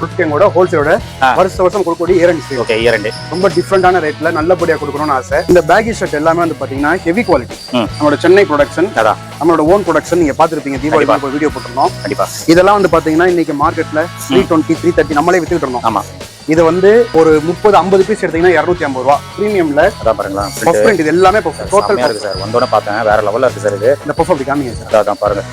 உல்ஃப்கேங்கோட ஹோல்சேலோட வருஷம் கொடுக்கக்கூடிய year and sale. Okay, year and ரொம்ப டிஃபரெண்டான ரேட்ல நல்லபடியா கொடுக்கணும்னு ஆசை. இந்த பேகி ஷர்ட் எல்லாமே வந்து பாத்தீங்கன்னா ஹெவி குவாலிட்டி. நம்மளோட சென்னை ப்ரொடக்ஷன், நம்மளோட ஓன் ப்ரொடக்ஷன். நீங்க பாத்துருப்பீங்க, தீபாவளி வீடியோ போட்டிருந்தோம். கண்டிப்பா இதெல்லாம் வந்து பாத்தீங்கன்னா இன்னைக்கு மார்க்கெட்ல 320 330 நம்மளே வித்துட்டு இருந்தோம். ஆமா, இது வந்து ஒரு 30-50 பீஸ் எடுத்தீங்கன்னா 250 ரூபா பிரீமியம்ல. அதான் பாருங்களா, பஃப் பிரிண்ட். இது எல்லாமே டோட்டல் இருக்கு சார். வந்தோட பார்த்தேன், வேற லெவல்ல இருக்கு சார். இது இந்த பஃப் அப்படி காமிங்க சார். அதான் பாருங்க,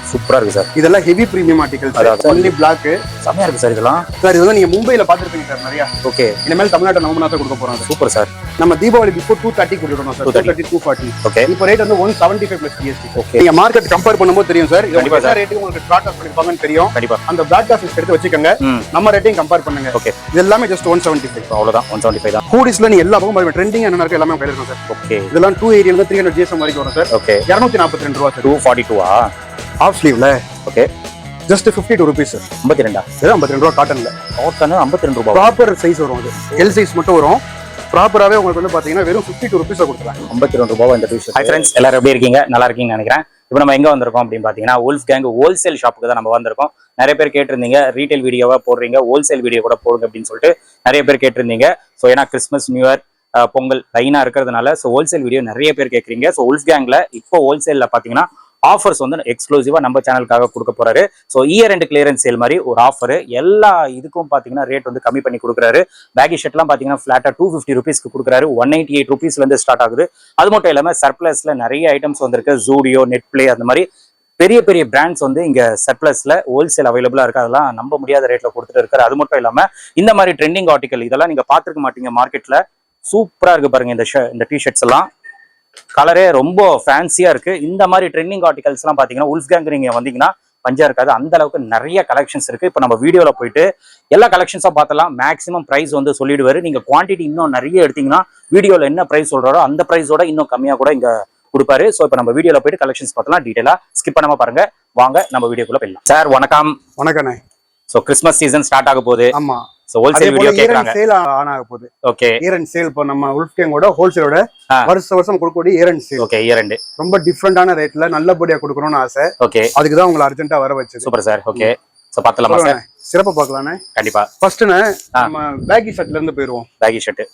சூப்பரா இருக்கு சார். இதெல்லாம் heavy premium articles. Only black செமையா இருக்கு சார். இதெல்லாம் சார் இது வந்து நீங்க மும்பைல பாத்துருப்பீங்க சார் நிறைய. ஓகே, இனிமேல் தமிழ்நாட்டை நம்ம கொடுக்க போறோம். Super sir. நம்ம தீபாவளி பிஃபோர் 230 கொடுக்கணும் சார். 230 240. ஓகே, இப்போ ரேட் வந்து 175 plus GST. ஓகே, நீங்க மார்க்கெட் கம்பேர் பண்ணும்போது தெரியும் சார். இது என்ன ரேட்டுக்கு உங்களுக்கு பிளாட் ஆஃப் பண்ணிருப்பாங்கன்னு தெரியும். கண்டிப்பா அந்த பிளாட் ஆஃப் எடுத்து வச்சுக்கோங்க. நம்ம ரேட்டையும் கம்பேர் பண்ணுங்க. ஓகே, இது எல்லாமே ஜஸ்ட் 175. அவ்வளவுதான், 175 தான். ஹூடிஸ்ல நீங்க எல்லா பக்கம் பாருங்க, ட்ரெண்டிங் என்ன இருக்கு எல்லாமே கையில இருக்கும் சார். ஓகே, இதெல்லாம் 280 ல 300 GSM வரைக்கும் வரும் சார். ஓகே, 242 ரூபாய் சார். 242 ஆஃப் ஸ்லீவ்ல. Okay, just 52 rupees sir. 52 இது 52 ரூபாய் காட்டன்ல. காட்டன் 52 ரூபாய். ப்ராப்பர் சைஸ் வரும். அது எல் சைஸ் மட்டும் வரும். ப்ராப்பராவே உங்களுக்கு வந்து பாத்தீங்கன்னா வெறும் 52 rupees கொடுத்துறாங்க. 52 ரூபாய் இந்த டி-ஷர்ட். ஹை फ्रेंड्स, எல்லாரும் எப்படி இருக்கீங்க? நல்லா இருக்கீங்கன்னு நினைக்கிறேன். இப்போ நம்ம எங்க வந்திருக்கோம் அப்படின்னு பாத்தீங்கன்னா உல்ஃப்கேங் ஹோல்சேல் ஷாப்புக்கு தான் நம்ம வந்திருக்கோம். நிறைய பேர் கேட்டிருந்தீங்க, ரீட்டைல் வீடியோவா போடுறீங்க, ஹோல்சேல் வீடியோ கூட போடுங்க அப்படின்னு சொல்லிட்டு நிறைய பேர் கேட்டிருந்தீங்க. ஸோ ஏன்னா கிறிஸ்மஸ், நியூ இயர், பொங்கல் லைனா இருக்கிறதுனால ஸோ ஹோல்சேல் வீடியோ நிறைய பேர் கேட்குறீங்க. ஸோ உல்ஃப்கேங்ல இப்போ ஹோல்சேல்ல பாத்தீங்கன்னா ஆஃபர்ஸ் வந்து எக்ஸ்க்ளூசிவா நம்ம சேனலுக்காக கொடுக்க போறாரு. So year and clearance sale மாதிரி ஒரு ஆஃபர். எல்லா இதுக்கும் பாத்தீங்கன்னா ரேட் வந்து கம்மி பண்ணி கொடுக்குறாரு. பேகி ஷர்ட்லாம் பாத்தீங்கன்னா ஃபிளாட்டா 250 rupeesக்கு கொடுக்குறாரு. 188 rupeesல இருந்து ஸ்டார்ட் ஆகுது. அது மட்டும் இல்லாம சர்ப்ளஸ்ல நிறைய ஐட்டம்ஸ் வந்திருக்கு. ஜூடியோ, நெட் பிளே, அந்த மாதிரி பெரிய பெரிய பிராண்ட்ஸ் வந்து இங்க சர்ப்ளஸ்ல ஹோல்சேல் அவைலபிளா இருக்கு. அதெல்லாம் நம்ப முடியாத ரேட்ல கொடுத்துட்டு இருக்காரு. அது மட்டும் இல்லாம இந்த மாதிரி ட்ரெண்டிங் ஆர்டிகல் இதெல்லாம் நீங்க பாத்துருக்க மாட்டீங்க மார்க்கெட்ல. சூப்பரா இருக்கு பாருங்க இந்த டி-ஷர்ட்ஸ் எல்லாம். கலரே ரொம்ப ஃபேன்சியா இருக்கு. இந்த மாதிரி ட்ரெண்டிங் ஆர்டிகல்ஸ் எல்லாம் பாத்தீங்கன்னா உல்ஃப்கேங் நீங்க வந்தீங்கன்னா பஞ்சா இருக்காது. அந்த அளவுக்கு நிறைய கலெக்ஷன்ஸ் இருக்கு. இப்போ நம்ம வீடியோல போயிட்டு எல்லா கலெக்ஷன்ஸா பார்த்தலாம். மேக்ஸிமம் பிரைஸ் வந்து சொல்லிடுவாரு. நீங்க குவான்டிட்டி இன்னும் நிறைய எடுத்தீங்கன்னா வீடியோல என்ன பிரைஸ் சொல்றாரோ அந்த பிரைஸோட இன்னும் கம்மியா கூட இங்க கொடுப்பாரு. ஸோ இப்போ நம்ம வீடியோல போயிட்டு கலெக்ஷன்ஸ் பார்த்தலாம். டீடைலா ஸ்கிப் பண்ணாம பாருங்க. வாங்க நம்ம வீடியோக்குள்ள போயிடலாம். சார் வணக்கம். வணக்கம். ஸோ கிறிஸ்மஸ் சீசன் ஸ்டார்ட் ஆக போகுது. ஆமா, சோ ஹோல்சேல் வீடியோ கேக்குறாங்க. சேல் ஆன் ஆக போகுது. Okay, year and sale. இப்போ நம்ம உல்ஃப்கேங்கோட ஹோல்சேலோட வருஷம் கொடுக்கக்கூடிய year and sale. Okay, year and ரொம்ப டிஃபரெண்டான ரேட்ல நல்லபடியா கொடுக்கணும்னு ஆசை. ஓகே, அதுக்கு தான் உங்களை அர்ஜென்ட்டா வர வச்சது. Super sir. ஓகே, சோ பார்த்தலாமா சார்? சிறப்பா பார்க்கலானே. கண்டிப்பா. ஃபர்ஸ்ட் நம்ம பேகி ஷர்ட்ல இருந்து போயிடுவோம். Baggy shirt.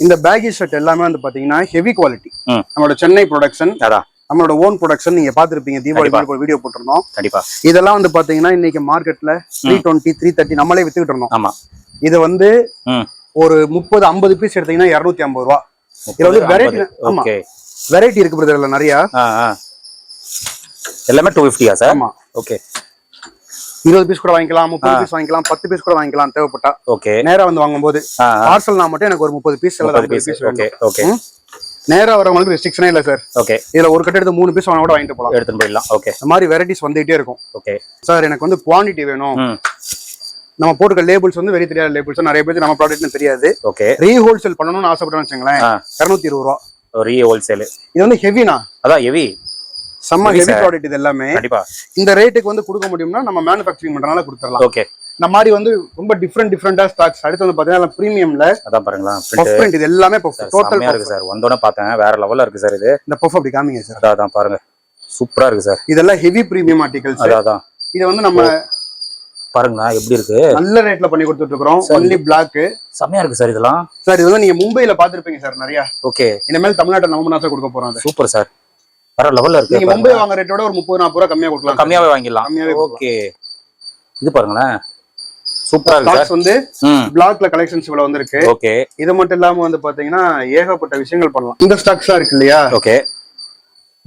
இந்த பேகி ஷர்ட் எல்லாமே வந்து பாத்தீங்கன்னா ஹெவி குவாலிட்டி. நம்மளோட சென்னை ப்ரொடக்ஷன், அதான் நம்மளோட ஓன் ப்ரொடக்ஷன். நீங்க பாத்துருப்பீங்க, தீபாவளி வீடியோ போட்டிருந்தோம். கண்டிப்பா. இதெல்லாம் வந்து பாத்தீங்கன்னா இன்னைக்கு மார்க்கெட்ல 320 330 நம்மளே வித்துக்கிட்டு இருந்தோம். ஆமா, இது வந்து ஒரு 30-50 பீஸ் எடுத்தீங்கன்னா 250 ரூபா. இதுல வந்து வெரைட்டி. ஆமா, வெரைட்டி இருக்கு பிரதர்ல நிறைய. எல்லாமே 250 சார்? ஆமா. ஓகே, 20 பீஸ் கூட வாங்கிக்கலாம், 30 பீஸ் வாங்கிக்கலாம், 10 பீஸ் கூட வாங்கிக்கலாம் தேவைப்பட்டா. ஓகே, நேரா வந்து வாங்கும்போது பார்சல்னா மட்டும் எனக்கு ஒரு 30 பீஸ் இல்ல 50 பீஸ். Okay, okay. நேரா வரவங்களுக்கு ரெஸ்ட்ரிக்ஷனே இல்ல சார். ஓகே, இதுல ஒரு கட்ட எடுத்து 3 பீஸ் வாங்க கூட வாங்கிட்டு போலாம், எடுத்துட்டு போயிடலாம். ஓகே, இந்த மாதிரி வெரைட்டிஸ் வந்துட்டே இருக்கும். ஓகே சார், எனக்கு வந்து குவாண்டிட்டி வேணும். நம்ம போட்டுக்க லேபிள்ஸ் வந்து வெரி தெரியாத லேபிள்ஸ். நிறைய பேருக்கு நம்ம ப்ராடக்ட்னு தெரியாது. ஓகே, ரீ ஹோல்சேல் பண்ணணும்னு ஆசைப்பட்டேன்னு வச்சுங்களேன், 220 ரூபா. ரீ ஹோல்சேல். இது வந்து ஹெவினா. அதான் ஹெவி, செம்ம ஹெவி ப்ராடக்ட். இது எல்லாமே கண்டிப்பா இந்த ரேட்டுக்கு வந்து கொடுக்க முடியும்னா நம்ம மேனுஃபேக்சரிங் பண்றனால கொடுத்துடலாம். ஓகே, இந்த மாதிரி வந்து ரொம்ப டிஃபரெண்டா ஸ்டாக்ஸ். அடுத்து வந்து பாத்தீங்கன்னா பிரீமியம்ல. அதான் பாருங்களா, பஃப் பிரிண்ட். இது எல்லாமே பஃப் டோட்டல் இருக்கு சார். வந்தோட பார்த்தேன், வேற லெவல்ல இருக்கு சார். இது இந்த பஃப் அப்படி காமிங்க சார். அதான் பாருங்க, சூப்பரா இருக்கு சார். இதெல்லாம் ஹெவி பிரீமியம் ஆர்டிகல்ஸ். அதான் இது வந்து நம்ம பாருங்க எப்படி இருக்கு. நல்ல ரேட்ல பண்ணி கொடுத்துட்டு இருக்கோம். Only black. செமையா இருக்கு சார் இதெல்லாம். சார் இது வந்து நீங்க மும்பைல பாத்துருப்பீங்க சார் நிறைய. ஓகே, இனிமேல் தமிழ்நாட்டை நம்ம கொடுக்க போறோம். சூப்பர் சார், வேற லெவல்ல இருக்கு. நீங்க மும்பை வாங்குற ரேட்டோட ஒரு 30-40 ரூபாய் கம்மியா கொடுக்கலாம். கம்மியாவே வாங்கிடலாம். ஓகே, இது பாருங்களேன், சூப்பரா இருக்கு சார். வந்து பிளாக்ல கலெக்ஷன்ஸ் இவ்வளவு வந்திருக்கு. ஓகே, இது மட்டும் இல்லாம வந்து பாத்தீங்கன்னா ஏகப்பட்ட விஷயங்கள் பண்ணலாம். இந்த ஸ்டாக்ஸ்லாம் இருக்கு இல்லையா? Okay,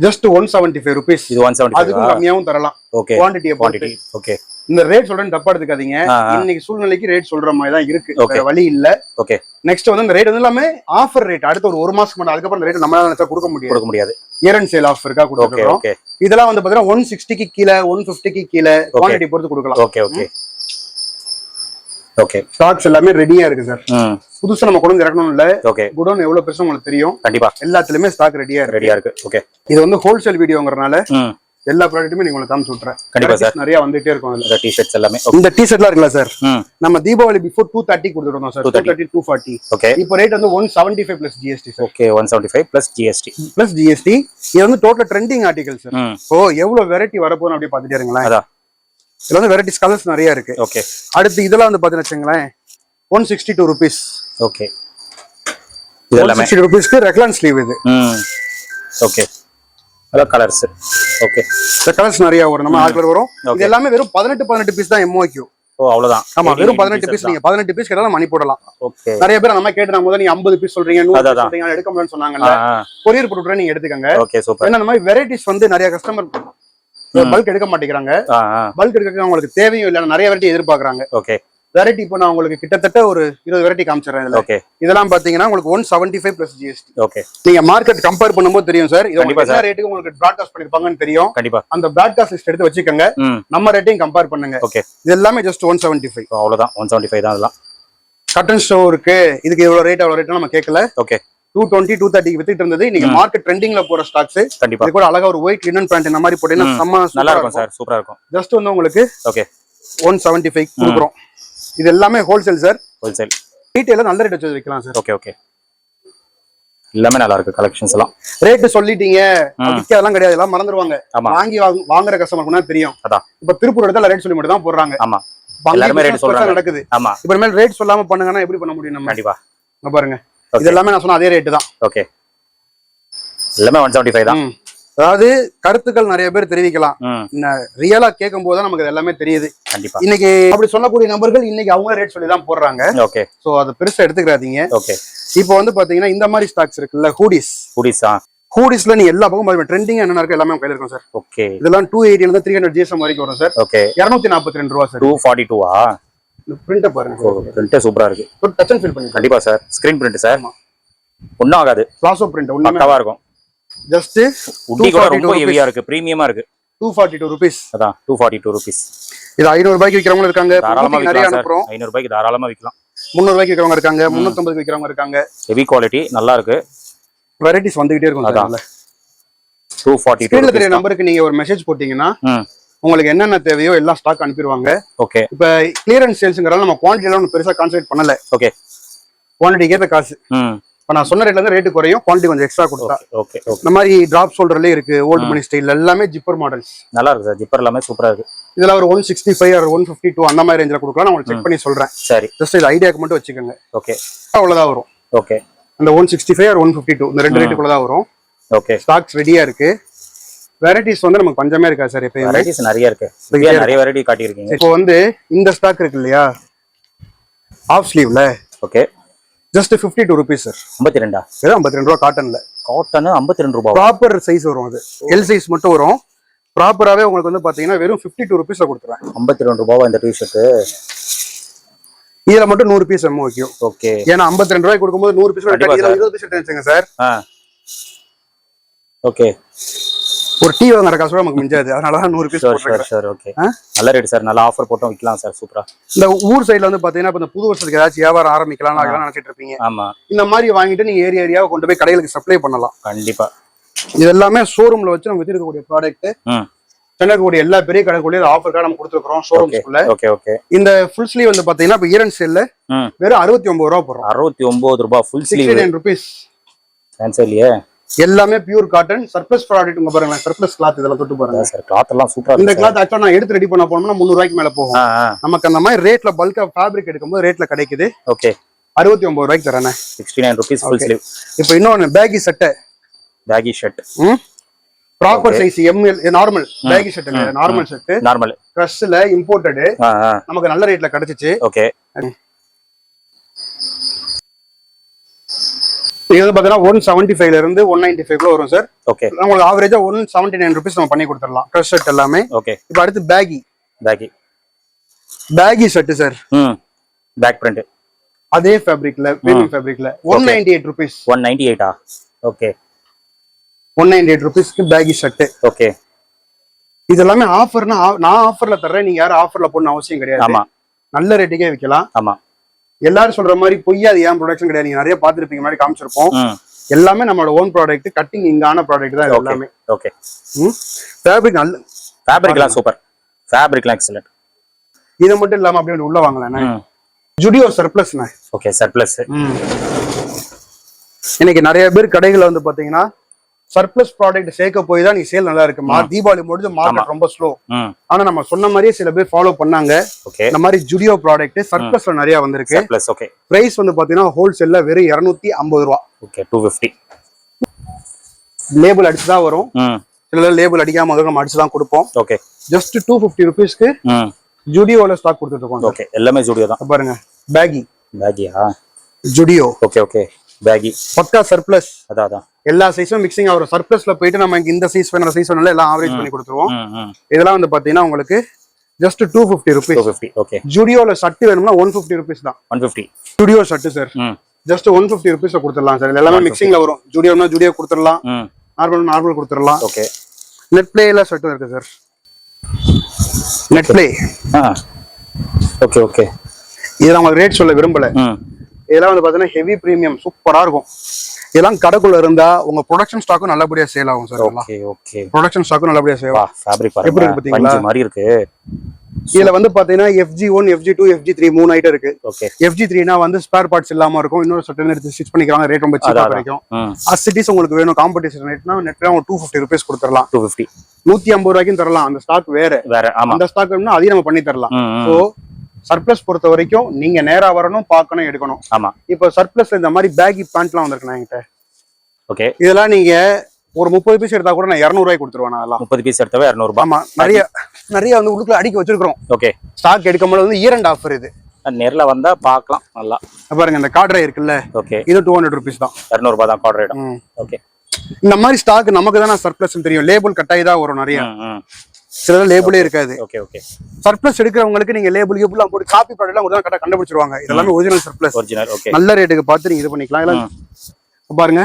just 175 rupees. இது 175. அதுக்கு கம்மியாவும் தரலாம். Okay, quantity. ஓகே, இந்த ரேட் சொல்றேன்னு தப்பா எடுத்துக்காதீங்க. இன்னைக்கு சூழ்நிலைக்கு ரேட் சொல்ற மாதிரி தான் இருக்கு, வேற வழி இல்ல. ஓகே, நெக்ஸ்ட் வந்து இந்த ரேட் வந்து எல்லாமே ஆஃபர் ரேட். அடுத்த ஒரு மாசம் மட்டும், அதுக்கப்புறம் ரேட் நம்மளால நினைச்சா கொடுக்க முடியாது. இயர் அண்ட் சேல் ஆஃபருக்கா கொடுத்துருக்கோம். இதெல்லாம் வந்து பாத்தீங்கன்னா 160க்கு கீழே, 150க்கு கீழே குவாண்டிட்டி பொறுத்து கொடுக்கலாம். Okay, okay, okay. ஸ்டாக்ஸ் எல்லாமே ரெடியா இருக்கு சார். புதுசா நம்ம கொண்டு வந்து இறக்கணும் இல்ல. ஓகே, குடோன் எவ்வளவு பெருசு உங்களுக்கு தெரியும். கண்டிப்பா எல்லாத்துலயுமே ஸ்டாக் ரெடியா இருக்கு. ஓகே, இது வந்து ஹோல்சேல் வீடியோங்கறனால எல்லா ப்ராடக்ட்டுமே நீங்க உங்களுக்கு காமிச்சு விட்டுறேன். கண்டிப்பா சார், நிறைய வந்துட்டே இருக்கும். இந்த டி-ஷர்ட்ஸ் எல்லாமே. இந்த டி-ஷர்ட்லாம் இருக்குல்ல சார், நம்ம தீபாவளி பிஃபோர் 230 கொடுத்துட்டோம் சார். 230 240. ஓகே, இப்போ ரேட் வந்து 175 plus GST sir. Okay, 175 plus GST. இது வந்து டோட்டல் ட்ரெண்டிங் ஆர்டிகல் சார். ஓ எவ்வளவு வெரைட்டி வரப்போகுது அப்படியே பாத்துட்டே இருங்களேன். அதான் இதுல வந்து வெரைட்டிஸ் கலர்ஸ் நிறைய இருக்கு. ஓகே. அடுத்து இதெல்லாம் வந்து பாத்தீங்கன்னா வச்சுங்களேன் 162 rupees. ஓகே. இதெல்லாம் 162 rupeesக்கு ரெக்லான் ஸ்லீவ் இது. ஓகே. அத கலர்ஸ். ஓகே. இந்த கலர்ஸ் நிறைய வரும். நம்ம ஆர்டர் வரும். இது எல்லாமே வெறும் 18 பீஸ் தான் MOQ. ஓ அவ்வளவுதான். ஆமா வெறும் 18 பீஸ். நீங்க 18 பீஸ் கேட்டாலும் மணி போடலாம். ஓகே. நிறைய பேர் நம்ம கேக்குறாங்க முதல்ல நீங்க 50 பீஸ் சொல்றீங்க 100 பீஸ் சொல்றீங்க எடுக்க முடியலன்னு சொன்னாங்கல்ல. கொரியர் போட்டுறேன் நீங்க எடுத்துக்கங்க. Okay super. ஏன்னா இந்த மாதிரி வெரைட்டிஸ் வந்து நிறைய கஸ்டமர் பல்க் எடுக்க மாட்டேங்கிறாங்க. பல்க் எடுக்க உங்களுக்கு தேவையும் இல்ல, நிறைய வெரைட்டி எதிர்பார்க்கறாங்க. ஓகே. வெரைட்டி இப்போ நான் உங்களுக்கு கிட்டத்தட்ட ஒரு 20 வெரைட்டி காமிச்சிடுறேன் இதுல. ஓகே. இதெல்லாம் பாத்தீங்கன்னா உங்களுக்கு 175 plus GST. ஓகே. நீங்க மார்க்கெட் கம்பேர் பண்ணும்போது தெரியும் சார். இது என்ன ரேட்டுக்கு உங்களுக்கு பிராட்காஸ்ட் பண்ணிருப்பாங்கன்னு தெரியும். கண்டிப்பா. அந்த பிராட்காஸ்ட் லிஸ்ட் எடுத்து வச்சுக்கோங்க. நம்ம ரேட்டையும் கம்பேர் பண்ணுங்க. ஓகே. இது எல்லாமே ஜஸ்ட் 175. அவ்வளவுதான் 175 தான் அதெல்லாம். கட்டன் ஸ்டோருக்கு இதுக்கு இவ்வளவு ரேட் நம்ம கேட்கல. ஓகே. 220 230 வித்துட்டு இருந்தது. நீங்க மார்க்கெட் ட்ரெண்டிங்ல போற ஸ்டாக்ஸ். கண்டிப்பா. இது கூட அழகா ஒரு ஒயிட் லினன் பேண்ட் இந்த மாதிரி போட்டீங்கன்னா செம்ம நல்லா இருக்கும் சார். சூப்பரா இருக்கும். ஜஸ்ட் வந்து உங்களுக்கு ஓகே 175 கொடுக்குறோம். இது எல்லாமே ஹோல்சேல் சார். ஹோல்சேல். ரீட்டைல நல்ல ரேட் வச்சு வைக்கலாம் சார். Okay okay. எல்லாமே நல்லா இருக்கு கலெக்ஷன்ஸ் எல்லாம். ரேட் சொல்லிட்டீங்க விற்கலாம் கிடையாது, எல்லாம் மறந்துடுவாங்க. வாங்கி வாங்குற கஸ்டமருக்கு தெரியும். அதான் இப்ப திருப்பூர் இடத்துல ரேட் சொல்லி மட்டும் தான் போடுறாங்க. ஆமா எல்லாரும் ரேட் சொல்றாங்க நடக்குது. ஆமா இப்ப மேல ரேட் சொல்லாம பண்ணுங்கன்னா எப்படி பண்ண முடியும் நம்ம? கண்டிப்பா. இங்க பாருங்க இது எல்லாமே நான் சொன்ன அதே ரேட் தான். ஓகே. எல்லாமே 175 தான். அதாவது கருத்துக்கள் நிறைய பேர் தெரிவிக்கலாம். ரியலா கேட்கும் போது நமக்கு எல்லாமே தெரியுது. கண்டிப்பா. இன்னைக்கு அப்படி சொல்லக்கூடிய நபர்கள் இன்னைக்கு அவங்க ரேட் சொல்லி தான் போடுறாங்க. ஓகே. சோ அது பெருசா எடுத்துக்கிறாதீங்க. ஓகே. இப்போ வந்து பாத்தீங்கன்னா இந்த மாதிரி ஸ்டாக்ஸ் இருக்குல்ல ஹூடிஸ்ல நீ எல்லா பக்கம் ட்ரெண்டிங் என்ன இருக்கு எல்லாமே கையில இருக்கும் சார். ஓகே. இதெல்லாம் 280 ல இருந்து 300 GSM வரைக்கும் வரும் சார். ஓகே. 242 ரூபாய் சார். 242 பிரிண்ட் பாருங்க. பிரிண்ட் சூப்பரா இருக்கு. டச் அண்ட் ஃபீல் பண்ணுங்க. கண்டிப்பா சார். Screen print sir. ஒண்ணும் ஆகாது. பிளாசோ பிரிண்ட் ஒண்ணுமே இருக்கும். ஜஸ்ட் உட்டி கூட ரொம்ப ஹெவியா இருக்கு, பிரீமியமா இருக்கு. 242 rupees. அதான் 242 rupees. இது 500 ரூபாய்க்கு விக்கிறவங்க இருக்காங்க. தாராளமா நிறைய அனுப்புறோம். 500 ரூபாய்க்கு தாராளமா விக்கலாம். 300 ரூபாய்க்கு விக்கிறவங்க இருக்காங்க, 350 க்கு விக்கிறவங்க இருக்காங்க. ஹெவி குவாலிட்டி நல்லா இருக்கு. வெரைட்டிஸ் வந்துகிட்டே இருக்கும் சார். 242 ஸ்கிரீன்ல தெரிய நம்பருக்கு நீங்க ஒரு மெசேஜ் போட்டீங்கன்னா உங்களுக்கு என்னென்ன தேவையோ எல்லா ஸ்டாக் அனுப்பிடுவாங்க. ஓகே. இப்ப கிளியரன்ஸ் சேல்ஸ்ங்கறதால நம்ம குவாண்டிட்டில ஒன்னும் பெருசா கான்சென்ட்ரேட் பண்ணல. ஓகே. குவாண்டிட்டிக்கு ஏத்த காசு. நான் சொன்ன ரேட்ல இருந்து ரேட் குறையும், குவாலிட்டி கொஞ்சம் எக்ஸ்ட்ரா கொடுத்தா. Okay okay. இந்த மாதிரி டிராப் ஷோல்டர்லயே இருக்கு, ஓல்ட் மணி ஸ்டைல் எல்லாமே ஜிப்பர் மாடல்ஸ் நல்லா இருக்கு சார். ஜிப்பர் எல்லாமே சூப்பரா இருக்கு. இதெல்லாம் ஒரு 165 or 152 அந்த மாதிரி ரேஞ்சில கொடுக்கலாம். நான் உங்களுக்கு செக் பண்ணி சொல்றேன். சரி. ஜஸ்ட் இது ஐடியாக்கு மட்டும் வச்சுக்கோங்க. ஓகே. அவ்வளவுதான் வரும். ஓகே. அந்த 165 or 152 இந்த ரெண்டு ரேட்டுக்குள்ள தான் வரும். ஓகே. ஸ்டாக்ஸ் ரெடியா இருக்கு. வெரைட்டிஸ் வந்து நமக்கு பஞ்சமே இருக்கா சார். எப்பயும் வெரைட்டிஸ் நிறைய இருக்கு. நிறைய வெரைட்டி காட்டி இருக்கீங்க. இப்போ வந்து இந்த ஸ்டாக் இருக்கு இல்லையா ஆஃப் ஸ்லீவ்ல. ஓகே. Just 52 rupees sir. 52 வெறும் 52 ரூபாய் காட்டன்ல. காட்டன் 52 ரூபாய். ப்ராப்பர் சைஸ் வரும். அது எல் சைஸ் மட்டும் வரும். ப்ராப்பராவே உங்களுக்கு வந்து பாத்தீங்கன்னா வெறும் 52 rupeesல கொடுத்துறேன். 52 ரூபாய் இந்த டி-ஷர்ட். இதுல மட்டும் 100 பீஸ் MOQ. ஓகே. ஏன்னா 52 ரூபாய் கொடுக்கும்போது 100 பீஸ் இதுல 20 பீஸ் எடுத்துங்க சார். ஓகே. ஒரு டீ வாங்குற காசு நமக்கு மிஞ்சாது. அதனால தான் 100 பீஸ் போடுறேன் சார். ஓகே. நல்ல ரேட் சார். நல்ல ஆஃபர் போட்டோம் விக்கலாம் சார். சூப்பரா. இந்த ஊர் சைடுல வந்து பாத்தீங்கன்னா இந்த புது வருஷத்துக்கு ஏதாச்சும் வியாபாரம் ஆரம்பிக்கலாம் நினைச்சிட்டு இருப்பீங்க. ஆமா. இந்த மாதிரி வாங்கிட்டு நீங்க ஏரியாவை கொண்டு போய் கடைகளுக்கு சப்ளை பண்ணலாம். கண்டிப்பா. இது எல்லாமே ஷோரூம்ல வச்சு நம்ம வித்திருக்கக்கூடிய ப்ராடக்ட். சென்னைக்கூடிய எல்லா பெரிய கடைக்குள்ளே ஆஃபர் கார்டு நம்ம கொடுத்துருக்கோம் ஷோரூம்ஸ்க்குள்ள. Okay okay. இந்த ஃபுல் ஸ்லீவ் வந்து பாத்தீங்கன்னா இப்ப இயரன் சேல்ல வெறும் 69 ரூபாய் போறோம். 69 ரூபாய் ஃபுல் ஸ்லீவ். 69 rupees. சான்சலியே. எல்லாமே பியூர் காட்டன் சர்ப்ளஸ் ப்ராடக்ட். உங்க பாருங்க சர்ப்ளஸ் கிளாத் இதெல்லாம் தொட்டு பாருங்க சார். கிளாத் எல்லாம் சூப்பரா இருக்கு. இந்த கிளாத் ஆக்சுவலா நான் எடுத்து ரெடி பண்ண போனோம்னா 300 ரூபாய்க்கு மேல போகும். நமக்கு அந்த மாதிரி ரேட்ல பல்கா ஃபேப்ரிக் எடுக்கும்போது ரேட்ல கிடைக்குது. ஓகே. 69 ரூபாய்க்கு தரேன். 69 rupees ஃபுல் ஸ்லீவ். இப்போ இன்னொன்னு பேகி சட்டை. Baggy shirt. Proper size ML normal baggy shirt இல்ல நார்மல் ஷர்ட். நார்மல் கிரஷ்ல இம்போர்ட்டட். நமக்கு நல்ல ரேட்ல கிடைச்சிச்சு. ஓகே. இது வந்து பாத்தீங்கன்னா 175 ல இருந்து 195 குள்ள வரும் சார். ஓகே. உங்களுக்கு ஆவரேஜா 179 rupees நம்ம பண்ணி கொடுத்துடலாம். கிரஷ் ஷர்ட் எல்லாமே. ஓகே. இப்போ அடுத்து baggy shirt sir. Back print அதே ஃபேப்ரிக்ல பிரீமியம் ஃபேப்ரிக்ல 198 rupees. 198 ஓகே. 198 rupeesக்கு பேகி ஷர்ட். ஓகே. இது எல்லாமே ஆஃபர்னா நான் ஆஃபர்ல தர்றேன், நீங்க யாரும் ஆஃபர்ல போடணும் அவசியம் கிடையாது. ஆமா. நல்ல ரேட்டுக்கே விக்கலாம். ஆமா. எல்லாரும் சொல்ற மாதிரி பொய்யா அது ஏன் ப்ரொடக்ஷன் கிடையாது. நீங்க நிறைய பாத்துருப்பீங்க மாதிரி காமிச்சிருப்போம். எல்லாமே நம்மளோட ஓன் ப்ராடக்ட், கட்டிங் இங்கான ப்ராடக்ட் தான் எல்லாமே. ஓகே. ஃபேப்ரிக் நல்ல ஃபேப்ரிக்லாம் சூப்பர். ஃபேப்ரிக்லாம் எக்ஸலென்ட். இது மட்டும் இல்லாம அப்படியே உள்ள வாங்கலாம். ஜுடியோ சர்ப்ளஸ்ண்ணே. Okay surplus. இன்னைக்கு நிறைய பேர் கடைகளை வந்து பாத்தீங்கன்னா சர்ப்ளஸ் ப்ராடக்ட் சேர்க்க போய் தான் நீ சேல் நல்லா இருக்கு. தீபாவளி முடிஞ்சு மார்க்கெட் ரொம்ப ஸ்லோ. ஆனா நம்ம சொன்ன மாதிரியே சில பேர் ஃபாலோ பண்ணாங்க. இந்த மாதிரி ஜுடியோ ப்ராடக்ட் சர்ப்ளஸ்ல நிறைய வந்திருக்கு. பிரைஸ் வந்து பாத்தீங்கன்னா ஹோல்சேல்ல வெறும் 250 ரூபா. 250. லேபிள் அடிச்சுதான் வரும். சில லேபிள் அடிக்காம நம்ம அடிச்சுதான் கொடுப்போம். ஜஸ்ட் 250 ருபீஸ்க்கு ஜுடியோல ஸ்டாக் கொடுத்துட்டு இருக்கோம். எல்லாமே ஜுடியோ தான் பாருங்க. பேகியா ஜுடியோ. பேகி பக்கா சர்ப்ளஸ். அதான் எல்லா சைஸும் மிக்சிங் ஆகும். சர்ப்ளஸ்ல போயிட்டு நம்ம இந்த சைஸ் வேணும் சைஸ் வேணும் எல்லாம் ஆவரேஜ் பண்ணி கொடுத்துருவோம். இதெல்லாம் வந்து பாத்தீங்கன்னா உங்களுக்கு ஜஸ்ட் 250 ருபீஸ். ஜுடியோல ஷர்ட் வேணும்னா 150 ருபீஸ் தான். 150 Zudio shirt sir. Just 150 rupees கொடுத்துடலாம் சார். எல்லாமே மிக்சிங்ல வரும். ஜுடியோனா ஜுடியோ கொடுத்துடலாம், நார்மல் கொடுத்துடலாம். நெட் பிளேல ஷர்ட் இருக்கு சார். Net play. இதெல்லாம் உங்களுக்கு ரேட் சொல்ல விரும்பல. இதெல்லாம் வந்து பாத்தீங்கன்னா ஹெவி பிரீமியம் சூப்பரா இருக்கும். இதெல்லாம் கடைக்குள்ள இருந்தா உங்க ப்ரொடக்ஷன் ஸ்டாக்கும் நல்லபடியா சேல் ஆகும் சார். ப்ரொடக்ஷன் ஸ்டாக்கும் நல்லபடியா சேல் ஆகும். ஃபேப்ரிக் எப்படி இருக்கு பாத்தீங்களா? மாதிரி இருக்கு. இதுல வந்து பாத்தீங்கன்னா FG1, FG2, FG3 3 ஐட்டம் இருக்கு. FG3னா வந்து ஸ்பேர் பார்ட்ஸ் இல்லாம இருக்கும். இன்னொரு சட்டை எடுத்து ஸ்டிச் பண்ணிக்கிறாங்க. ரேட் ரொம்ப சீப்பா கிடைக்கும். அசிட்டிஸ் உங்களுக்கு வேணும் காம்படிஷன் ரேட்னா நெட்ல 250 ருபீஸ் கொடுத்துடலாம். 150 ரூபாய்க்கும் தரலாம். அந்த ஸ்டாக் வேற. அந்த ஸ்டாக் வேணும்னா அதையும் நம்ம பண்ணி தரலாம். சோ சர்ப்ளஸ் பொறுத்த வரைக்கும் நீங்க நேரா வரணும், பார்க்கணும், எடுக்கணும். இப்போ சர்ப்ளஸ்ல இந்த மாதிரி பேகி பேண்ட்லாம் வந்திருக்கு என்கிட்ட. இதெல்லாம் நீங்க ஒரு 30 பீஸ் எடுத்தா கூட நான் 200 ரூபாய்க்கு கொடுத்துருவேன். அதெல்லாம் 30 பீஸ் எடுத்தாவே 200 ரூபாய். ஆமா, நிறைய வந்து உள்ளுக்குள்ள அடிக்க வச்சிருக்கோம். ஸ்டாக் எடுக்கும்போது வந்து இயர் அண்ட் ஆஃபர். இது நேர்ல வந்தா பார்க்கலாம். நல்லா பாருங்க. இந்த கார்ட் ரே இருக்குல்ல, இது 200 ருபீஸ் தான். 200 ரூபாய் தான் கார்ட் ரேட். இந்த மாதிரி ஸ்டாக் நமக்கு தானே சர்ப்ளஸ் தெரியும். லேபிள் கட்டாயி தான் வரும். நிறைய சில லேபிளே இருக்காது. சர்ப்ளஸ் எடுக்கிறவங்களுக்கு நீங்க லேபிள் எல்லாம் போட்டு காப்பி ப்ராடக்ட் எல்லாம் கரெக்டா கண்டுபிடிச்சிருவாங்க. இதெல்லாம் ஒரிஜினல் சர்ப்ளஸ். நல்ல ரேட்டுக்கு பார்த்து நீங்க இது பண்ணிக்கலாம். இதெல்லாம் பாருங்க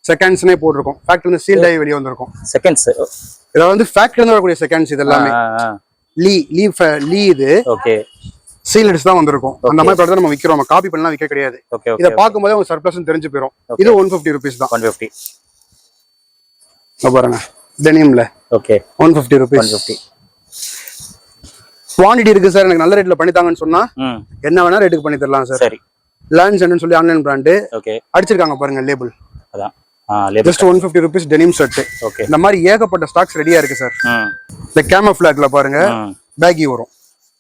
செகண்ட்ஸ்னே போட்டிருக்கோம். ஃபேக்டரில இருந்து சீல் டை வெளிய வந்திருக்கும். செகண்ட்ஸ் இதெல்லாம் வந்து ஃபேக்டரில இருந்து வரக்கூடிய செகண்ட்ஸ். இது எல்லாமே லீ இது சீல் அடிச்சு தான் வந்திருக்கும். அந்த மாதிரி ப்ராடக்ட் நம்ம விக்கிறோம். நம்ம காப்பி பண்ணலாம் விக்க கிடையாது. இத பாக்கும்போது உங்களுக்கு சர்ப்ளஸ் தெரிஞ்சு போயிடும். இது 150 ருபீஸ் தான். 150 பாருங்க. டெனிம்ல 150 ருபீஸ். குவாண்டிட்டி இருக்கு சார். எனக்கு நல்ல ரேட்ல பண்ணி தாங்கன்னு சொன்னா என்ன வேணா ரேட்டுக்கு பண்ணி தரலாம் சார். சரி. லான்ச் என்னன்னு சொல்லி ஆன்லைன் பிராண்ட் அடிச்சிருக்காங்க பாருங்க லேபிள். அதான் ஜஸ்ட் 150 ருபீஸ் டெனிம் ஷர்ட். இந்த மாதிரி ஏகப்பட்ட ஸ்டாக்ஸ் ரெடியா இருக்கு சார். இந்த கேமோஃப்ளாக்ல பாருங்க பேகி வரும்.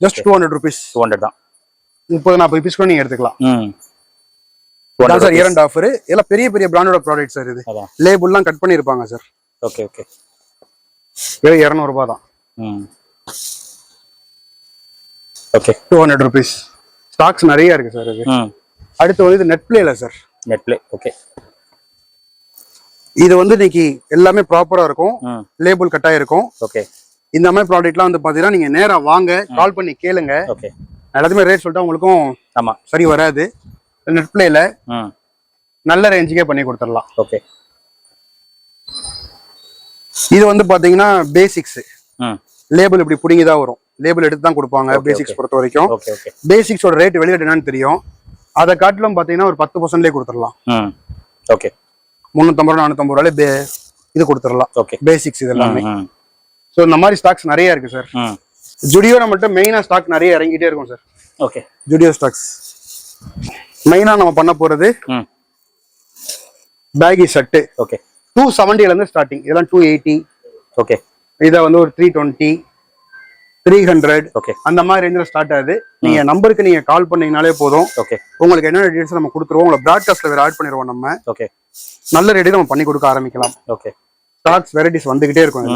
Just 200 rupees. 200 தான். 30-40 பீஸ் கூட நீங்க எடுத்துக்கலாம். Sir year and offer. எல்லாம் பெரிய பெரிய பிராண்டோட ப்ராடக்ட் சார். இது லேபிள்லாம் கட் பண்ணி இருப்பாங்க சார். வெறும் 200 ரூபாய் தான். 200 ருபீஸ். ஸ்டாக்ஸ் நிறைய இருக்கு சார். இது அடுத்து வந்து இது நெட் பிளேல சார். Net play. இது வந்து இன்னைக்கு எல்லாமே ப்ராப்பரா இருக்கும். லேபிள் கட்டாய இருக்கும். இந்த மாதிரி ப்ராடக்ட்லாம் வந்து பாத்தீங்கன்னா நீங்க நேரா வாங்க, கால் பண்ணி கேளுங்க. எல்லாத்தையுமே ரேட் சொல்லிட்டா உங்களுக்கும் சரி வராது. நெட் பிளேல நல்ல ரேஞ்சுக்கே பண்ணி கொடுத்துடலாம். இது வந்து பாத்தீங்கன்னா பேசிக்ஸ். லேபிள் இப்படி புடிங்கிதான் வரும். லேபிள் எடுத்து தான் கொடுப்பாங்க பேசிக்ஸ் பொறுத்த வரைக்கும். பேசிக்ஸோட ரேட் வெளியிட என்னன்னு தெரியும். அதை காட்டிலும் பாத்தீங்கன்னா ஒரு 10%லேயே கொடுத்துடலாம். 350 ரூபா 450 ரூபாய் இது கொடுத்துடலாம். பேசிக்ஸ் இது எல்லாமே. சோ இந்த மாதிரி ஸ்டாக்ஸ் நிறைய இருக்கு சார். ஜுடியோல மட்டும் மெயினா ஸ்டாக் நிறைய இறங்கிட்டே இருக்கும் சார். ஜுடியோ ஸ்டாக்ஸ் மெயினா நம்ம பண்ண போறது பேகி ஷர்ட். 270ல இருந்து ஸ்டார்டிங். இதெல்லாம் 280. இத வந்து ஒரு 320, 300 அந்த மாதிரி ரேஞ்சில ஸ்டார்ட் ஆகுது. நீங்க நம்பருக்கு நீங்க கால் பண்ணீங்கனாலே போதும். உங்களுக்கு என்ன டீடைல்ஸ் நம்ம கொடுத்துருவோம். உங்களை பிராட்காஸ்ட்ல வேற ஆட் பண்ணிடுவோம். நம்ம நல்ல ரேட்டு நம்ம பண்ணி கொடுக்க ஆரம்பிக்கலாம். ஸ்டாக்ஸ் வெரைட்டிஸ் வந்துகிட்டே இருக்கும்.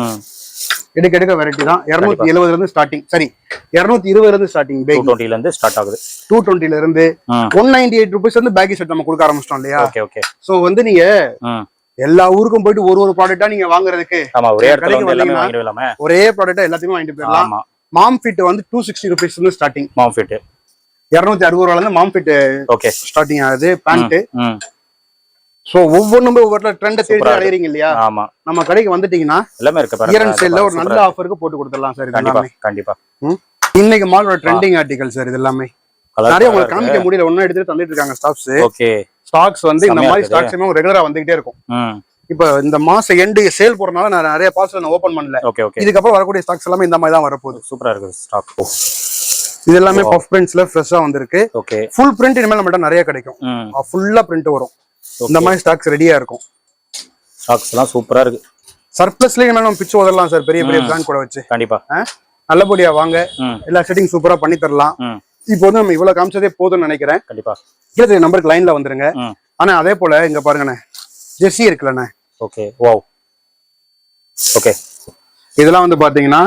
எடுக்க வெரைட்டி தான். 270ல இருந்து ஸ்டார்டிங். சரி 220ல இருந்து ஸ்டார்டிங். 220ல இருந்து ஸ்டார்ட் ஆகுது. 220ல இருந்து 198 ருபீஸ் வந்து பேக்கி ஷர்ட் நம்ம கொடுக்க ஆரம்பிச்சிட்டோம் இல்லையா? சோ வந்து நீங்க எல்லா ஊருக்கும் போயிட்டு ஒரு ப்ராடக்ட்டா நீங்க வாங்குறதுக்கு ஒரே ப்ராடக்ட்டா எல்லாத்தையுமே வாங்கிட்டு போயிடலாம். மாம் ஃபிட் வந்து 260 ருபீஸ் இருந்து ஸ்டார்டிங். மாம் ஃபிட் 260 ரூபாயில இருந்து மாம் ஃபிட் ஸ்டார்டிங் ஆகுது. பேண்ட். சோ ஒவ்வொன்றுமே ஒவ்வொரு ட்ரெண்ட் தேடி அடையறீங்க இல்லையா? நம்ம கடைக்கு வந்துட்டீங்கன்னா எல்லாமே இருக்கு. இயர் அண்ட் சேல்ல ஒரு நல்ல ஆஃபருக்கு போட்டு கொடுத்துடலாம் சார். கண்டிப்பா. இன்னைக்கு மாலோட ட்ரெண்டிங் ஆர்டிகல் சார். இது எல்லாமே நிறைய உங்களுக்கு காமிக்க முடியல. ஒன்னும் எடுத்துட்டு தந்துட்டு இருக்காங்க ஸ்டாக்ஸ். ஸ்டாக்ஸ் வந்து இந்த மாதிரி ஸ்டாக்ஸ் ரெகுலரா வந்துகிட்டே இருக்கும். இப்ப இந்த மாசம் எண்டு சேல் போறதுனால நான் நிறைய பார்சல் நான் ஓபன் பண்ணல. இதுக்கப்புறம் வரக்கூடிய ஸ்டாக்ஸ் எல்லாமே இந்த மாதிரி தான் வரப்போகுது. சூப்பரா இருக்கு ஸ்டாக். இது எல்லாமே பஃப் பிரிண்ட்ஸ்ல ஃப்ரெஷ்ஷா வந்திருக்கு. ஃபுல் பிரிண்ட் இனிமேல் நம்மகிட்ட நிறைய கிடைக்கும். ஃபுல்லா பிரிண்ட் வரும். இந்த மாதிரி ஸ்டாக்ஸ் ரெடியா இருக்கும். ஸ்டாக்ஸ் எல்லாம் சூப்பரா இருக்கு. சர்ப்ளஸ்லயே நம்ம பிச்சு உதறலாம் சார், பெரிய பெரிய பிராண்ட் கூட வச்சு. கண்டிப்பா நல்லபடியா வாங்க, எல்லா செட்டிங் சூப்பரா பண்ணி தரலாம். இப்போ வந்து நம்ம இவ்வளவு காமிச்சதே போதும்னு நினைக்கிறேன். கண்டிப்பா கீழே நம்பருக்கு லைன்ல வந்துருங்க. ஆனா அதே போல இங்க பாருங்கண்ணே, ஜெர்சி இருக்குல்லண்ணே. Okay, wow. ஓகே, இதெல்லாம் வந்து பாத்தீங்கன்னா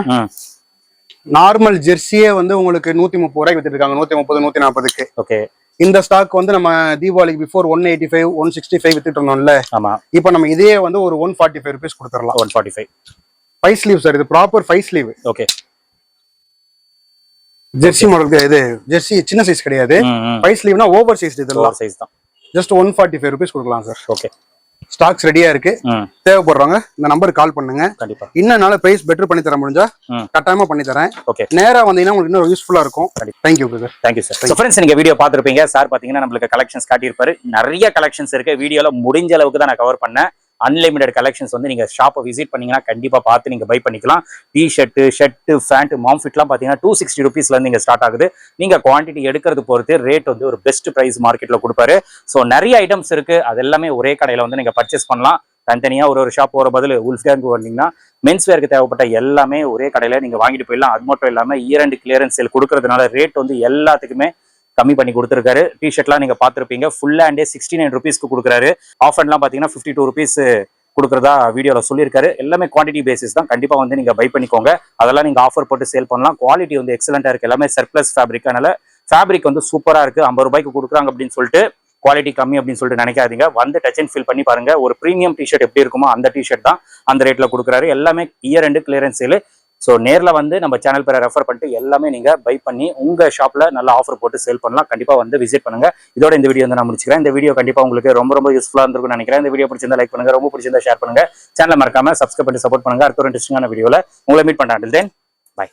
நார்மல் ஜெர்சியே வந்து உங்களுக்கு 130 ரூபாய்க்கு வித்துட்டு இருக்காங்க, 130 140க்கு. ஓகே, இந்த ஸ்டாக் வந்து நம்ம தீபாவளிக்கு பிஃபோர் 185 165 வித்துட்டு இருந்தோம்ல. ஆமா, இப்போ நம்ம இதே வந்து ஒரு 145 ருபீஸ் கொடுத்துடலாம். 145 5 ஸ்லீவ் சார், இது proper 5 sleeve. Okay, Jersey model, இது ஜெர்சி சின்ன சைஸ் கிடையாது, 5 ஸ்லீவ்னா ஓவர் சைஸ். இதெல்லாம் சைஸ் தான். ஜஸ்ட் 145 ருபீஸ் கொடுக்கலாம் சார். ஓகே, ஸ்டாக்ஸ் ரெடியா இருக்கு. தேவைப்படுறவங்க இந்த நம்பருக்கு கால் பண்ணுங்க. கண்டிப்பா இன்னனால பிரைஸ் பெட்டர் பண்ணி தர முடிஞ்சா கட்டாயமா பண்ணி தரேன். ஓகே, நேரா வந்தீங்கன்னா உங்களுக்கு இன்னும் யூஸ்ஃபுல்லா இருக்கும். Thank you sir. Thank you sir. So friends, நீங்க வீடியோ பார்த்துருப்பீங்க. சார் பாத்தீங்கன்னா நம்மளுக்கு கலெக்ஷன்ஸ் காட்டியிருப்பாரு. நிறைய கலெக்ஷன்ஸ் இருக்கு. வீடியோல முடிஞ்ச அளவுக்கு தான் நான் கவர் பண்ணேன். அன்லிமிடெட் கலெக்ஷன்ஸ் வந்து நீங்க ஷாப்பை விசிட் பண்ணீங்கன்னா கண்டிப்பா பார்த்து நீங்க பை பண்ணிக்கலாம். டிஷர்ட், ஷர்ட், பேண்ட், மாம் ஃபிட்லாம் பாத்தீங்கன்னா 260 ருபீஸ்ல இருந்து நீங்க ஸ்டார்ட் ஆகுது. நீங்க குவான்டிட்டி எடுக்கிறது பொறுத்து ரேட் வந்து ஒரு பெஸ்ட் பிரைஸ் மார்க்கெட்ல கொடுப்பாரு. ஸோ நிறைய ஐட்டம்ஸ் இருக்கு, அது எல்லாமே ஒரே கடையில வந்து நீங்க பர்ச்சேஸ் பண்ணலாம். தனித்தனியா ஒரு ஷாப் போற பதில் உல்ஃப் கேங்கு வந்தீங்கன்னா மென்ஸ் வேருக்கு தேவைப்பட்ட எல்லாமே ஒரே கடையில நீங்க வாங்கிட்டு போயிடலாம். அது மட்டும் இல்லாம இயர் அண்ட் கிளியரன்ஸ் சேல் கொடுக்கறதுனால ரேட் வந்து எல்லாத்துக்குமே கம்மி பண்ணி கொடுத்துருக்காரு. டிஷர்ட்லாம் நீங்க பார்த்துருப்பீங்க, ஃபுல் ஹேண்டே 69 ருபீஸ்க்கு கொடுக்குறாரு. ஆஃப் ஹேண்ட்லாம் பாத்தீங்கன்னா 52 ருபீஸ் கொடுக்குறதா வீடியோல சொல்லியிருக்காரு. எல்லாமே குவான்டிட்டி பேசிஸ் தான். கண்டிப்பா வந்து நீங்க பை பண்ணிக்கோங்க. அதெல்லாம் நீங்க ஆஃபர் போட்டு சேல் பண்ணலாம். குவாலிட்டி வந்து எக்ஸலண்டா இருக்கு. எல்லாமே சர்ப்ளஸ் ஃபேப்ரிக், அதனால ஃபேப்ரிக் வந்து சூப்பரா இருக்கு. 50 ரூபாய்க்கு கொடுக்குறாங்க அப்படின்னு சொல்லிட்டு குவாலிட்டி கம்மி அப்படின்னு சொல்லிட்டு நினைக்காதீங்க. வந்து டச் அண்ட் ஃபீல் பண்ணி பாருங்க. ஒரு பிரீமியம் டிஷர்ட் எப்படி இருக்குமோ அந்த டிஷர்ட் தான் அந்த ரேட்ல கொடுக்குறாரு. எல்லாமே year and clearance sale. So நேரில் வந்து நம்ம சேனல் பேரை ரெஃபர் பண்ணிட்டு எல்லாமே நீங்க பை பண்ணி உங்க ஷாப்ல நல்ல ஆஃபர் போட்டு சேல் பண்ணலாம். கண்டிப்பா வந்து விசிட் பண்ணுங்க. இதோட இந்த வீடியோ வந்து நான் முடிச்சுக்கிறேன். இந்த வீடியோ கண்டிப்பா உங்களுக்கு ரொம்ப யூஸ்ஃபுல்லா இருந்திருக்கும்னு நினைக்கிறேன். இந்த வீடியோ பிடிச்சிருந்தா லைக் பண்ணுங்க, ரொம்ப பிடிச்சிருந்தா ஷேர் பண்ணுங்க. சேனலை மறக்காம சப்ஸ்கிரைப் பண்ணி சப்போர்ட் பண்ணுங்க. அடுத்த ஒரு இன்ட்ரெஸ்டிங்கான வீடியோல உங்களை மீட் பண்றேன். Until then, bye.